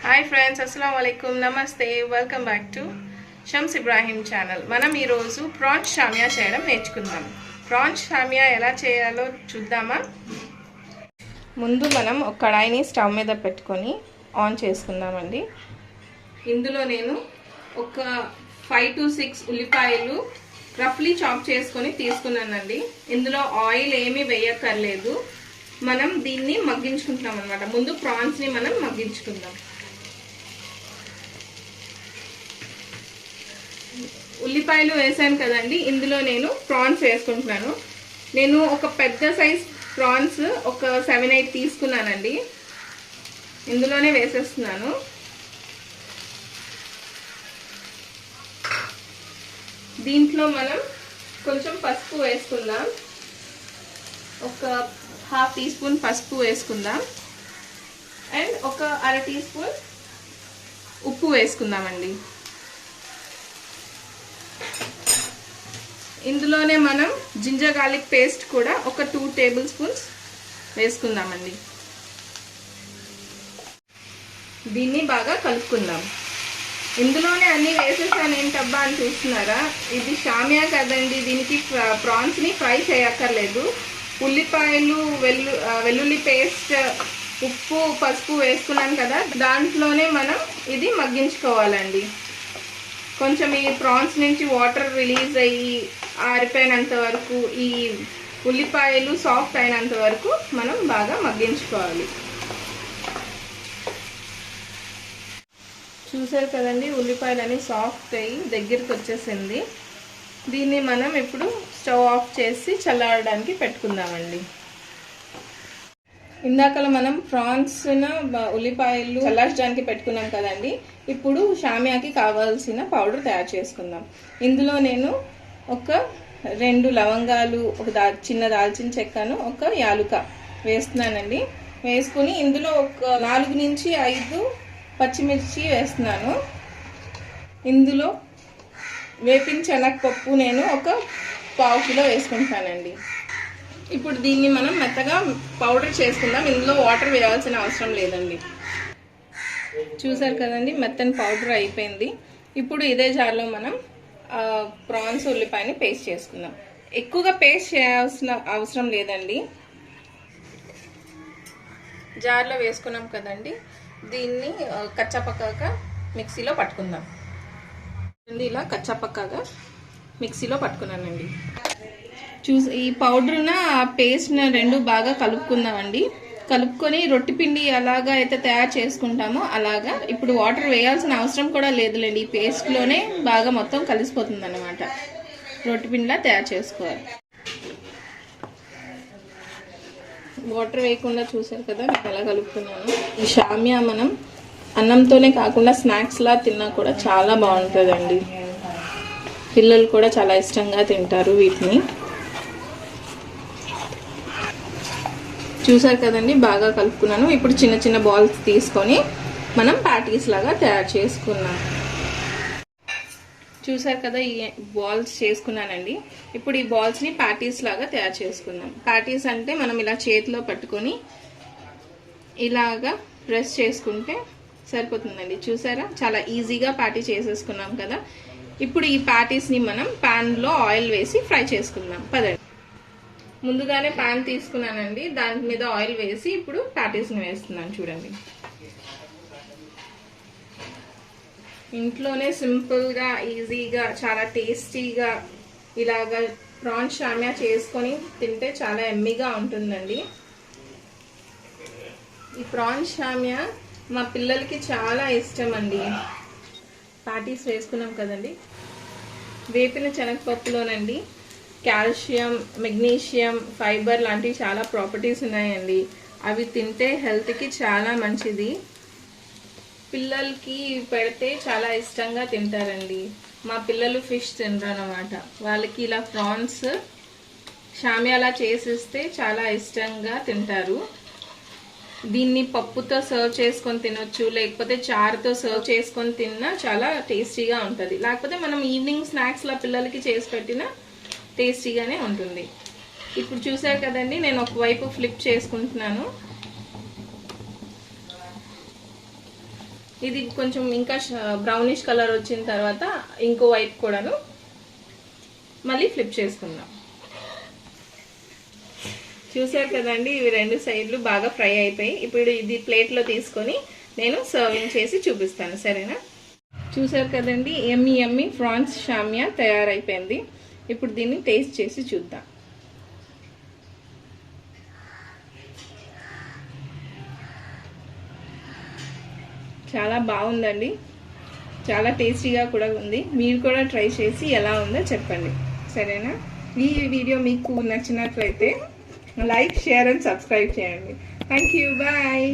Hi friends, అస్సలాము అలైకుం, నమస్తే. Welcome back to Shams Ibrahim channel. మనం ఈరోజు ప్రాన్స్ షామియా చేయడం నేర్చుకుందాం. ప్రాన్స్ షామియా ఎలా చేయాలో చూద్దామా? ముందు మనం ఒక కడాయిని స్టవ్ మీద పెట్టుకొని ఆన్ చేసుకుందామండి. ఇందులో నేను ఒక 5 to 6 ఉల్లిపాయలు రఫ్లీ చాప్ చేసుకొని తీసుకున్నానండి. ఇందులో ఆయిల్ ఏమీ వేయక్కర్లేదు. మనం దీన్ని మగ్గించుకుంటాం అన్నమాట. ముందు ప్రాన్స్ని మనం మగ్గించుకుందాం. ఉల్లిపాయలు వేసాను కదండి, ఇందులో నేను ప్రాన్స్ వేసుకుంటున్నాను. నేను ఒక పెద్ద సైజ్ ప్రాన్స్ ఒక 7-8 తీసుకున్నానండి. ఇందులోనే వేసేస్తున్నాను. దీంట్లో మనం కొంచెం పసుపు వేసుకుందాం. ఒక 1/2 టీ స్పూన్ పసుపు వేసుకుందాం. అండ్ ఒక 1/2 టీ స్పూన్ ఉప్పు వేసుకుందామండి. ఇందులోనే మనం జింజర్ గార్లిక్ పేస్ట్ కూడా ఒక 2 టేబుల్ స్పూన్స్ వేసుకుందామండి. దీన్ని బాగా కలుపుకుందాం. ఇందులోనే అన్నీ వేసేసాను ఏంటబ్బా అని చూస్తున్నారా? ఇది షామియా కదండి, దీనికి ప్రాన్స్ని ఫ్రై చేయక్కర్లేదు. ఉల్లిపాయలు, వెల్లుల్లి పేస్ట్, ఉప్పు, పసుపు వేసుకున్నాం కదా, దాంట్లోనే మనం ఇది మగ్గించుకోవాలండి. కొంచెం ఈ ప్రాన్స్ నుంచి వాటర్ రిలీజ్ అయ్యి ఆరిపోయినంత వరకు, ఈ ఉల్లిపాయలు సాఫ్ట్ అయినంత వరకు మనం బాగా మగ్గించుకోవాలి. చూసారు కదండి, ఉల్లిపాయలని సాఫ్ట్ అయ్యి దగ్గరికి వచ్చేసింది. దీన్ని మనం ఇప్పుడు స్టవ్ ఆఫ్ చేసి చల్లారడానికి పెట్టుకుందామండి. ఇందాకలో మనం ప్రాన్స్ ఉల్లిపాయలు చల్లార్చడానికి పెట్టుకున్నాం కదండి. ఇప్పుడు షామియాకి కావాల్సిన పౌడర్ తయారు చేసుకుందాం. ఇందులో నేను ఒక 2 లవంగాలు, ఒక చిన్న దాల్చిన చెక్కను, ఒక యాలుక వేస్తున్నానండి. వేసుకుని ఇందులో ఒక 4 నుంచి 5 పచ్చిమిర్చి వేస్తున్నాను. ఇందులో వేపిన శనగపప్పు నేను ఒక 1/2 కిలో వేసుకుంటానండి. ఇప్పుడు దీన్ని మనం మెత్తగా పౌడర్ చేసుకుందాం. ఇందులో వాటర్ వేయాల్సిన అవసరం లేదండి. చూసారు కదండి, మెత్తని పౌడర్ అయిపోయింది. ఇప్పుడు ఇదే జార్లో మనం ప్రాన్స్ ఉల్లిపాయని పేస్ట్ చేసుకుందాం. ఎక్కువగా పేస్ట్ చేయాల్సిన అవసరం లేదండి. జార్లో వేసుకున్నాం కదండి, దీన్ని కచ్చాపక్కాగా మిక్సీలో పట్టుకుందాం. ఇలా కచ్చాపక్కాగా మిక్సీలో పట్టుకున్నానండి. ఈ పౌడర్న ఆ పేస్ట్ని 2 బాగా కలుపుకుందామండి. కలుపుకొని రొట్టె పిండి ఎలాగా అయితే తయారు చేసుకుంటామో అలాగా. ఇప్పుడు వాటర్ వేయాల్సిన అవసరం కూడా లేదులేండి, ఈ పేస్ట్లోనే బాగా మొత్తం కలిసిపోతుంది అన్నమాట. రొట్టె పిండిలా తయారు చేసుకోవాలి. వాటర్ వేయకుండా చూసారు కదా నేను ఎలా కలుపుతున్నాను. ఈ షామియా మనం అన్నంతోనే కాకుండా స్నాక్స్లా తిన్నా కూడా చాలా బాగుంటుందండి. పిల్లలు కూడా చాలా ఇష్టంగా తింటారు వీటిని. చూసారు కదండి, బాగా కలుపుకున్నాను. ఇప్పుడు చిన్న చిన్న బాల్స్ తీసుకొని మనం ప్యాటీస్ లాగా తయారు చేసుకున్నాం. చూసారు కదా, ఈ బాల్స్ చేసుకున్నానండి. ఇప్పుడు ఈ బాల్స్ని ప్యాటీస్ లాగా తయారు చేసుకుందాం. ప్యాటీస్ అంటే మనం ఇలా చేతిలో పట్టుకొని ఇలాగా ప్రెస్ చేసుకుంటే సరిపోతుందండి. చూసారా, చాలా ఈజీగా ప్యాటీ చేసేసుకున్నాం కదా. ఇప్పుడు ఈ ప్యాటీస్ని మనం ప్యాన్లో ఆయిల్ వేసి ఫ్రై చేసుకుందాం. పదండి. ముందుగానే ప్యాన్ తీసుకున్నానండి, దాని మీద ఆయిల్ వేసి ఇప్పుడు ప్యాటీస్ని వేస్తున్నాను. చూడండి, ఇంట్లోనే సింపుల్గా, ఈజీగా, చాలా టేస్టీగా ఇలాగా ప్రాన్స్ షామియా చేసుకొని తింటే చాలా ఎమ్మీగా ఉంటుందండి. ఈ ప్రాన్స్ షామియా మా పిల్లలకి చాలా ఇష్టం అండి. ప్యాటీస్ వేసుకున్నాం కదండి, వేపిన శనగపప్పులోనండి కాల్షియం, మెగ్నీషియం, ఫైబర్ లాంటివి చాలా ప్రాపర్టీస్ ఉన్నాయండి. అవి తింటే హెల్త్కి చాలా మంచిది. పిల్లలకి పెడితే చాలా ఇష్టంగా తింటారండి. మా పిల్లలు ఫిష్ తినరు అన్నమాట. వాళ్ళకి ఇలా ప్రాన్స్ షామియాలా చేసిస్తే చాలా ఇష్టంగా తింటారు. దీన్ని పప్పుతో సర్వ్ చేసుకొని తినొచ్చు, లేకపోతే చారుతో సర్వ్ చేసుకొని తిన్నా చాలా టేస్టీగా ఉంటుంది. లేకపోతే మనం ఈవినింగ్ స్నాక్స్లా పిల్లలకి చేసి పెట్టినా టేస్టీగానే ఉంటుంది. ఇప్పుడు చూసారు కదండి, నేను ఒకవైపు ఫ్లిప్ చేసుకుంటున్నాను. ఇది కొంచెం ఇంకా బ్రౌనిష్ కలర్ వచ్చిన తర్వాత ఇంకో వైపు కూడాను మళ్ళీ ఫ్లిప్ చేసుకుందాం. చూసారు కదండి, ఇవి 2 సైడ్లు బాగా ఫ్రై అయిపోయి. ఇప్పుడు ఇది ప్లేట్లో తీసుకొని నేను సర్వింగ్ చేసి చూపిస్తాను, సరేనా? చూసారు కదండి, ఎమ్మి ఎమ్మి ప్రాన్స్ షామియా తయారైపోయింది. ఇప్పుడు దీన్ని టేస్ట్ చేసి చూద్దాం. చాలా బాగుందండి, చాలా టేస్టీగా కూడా ఉంది. మీరు కూడా ట్రై చేసి ఎలా ఉందో చెప్పండి, సరేనా? ఈ వీడియో మీకు నచ్చినట్లయితే లైక్, షేర్ అండ్ సబ్స్క్రైబ్ చేయండి. Thank you, bye.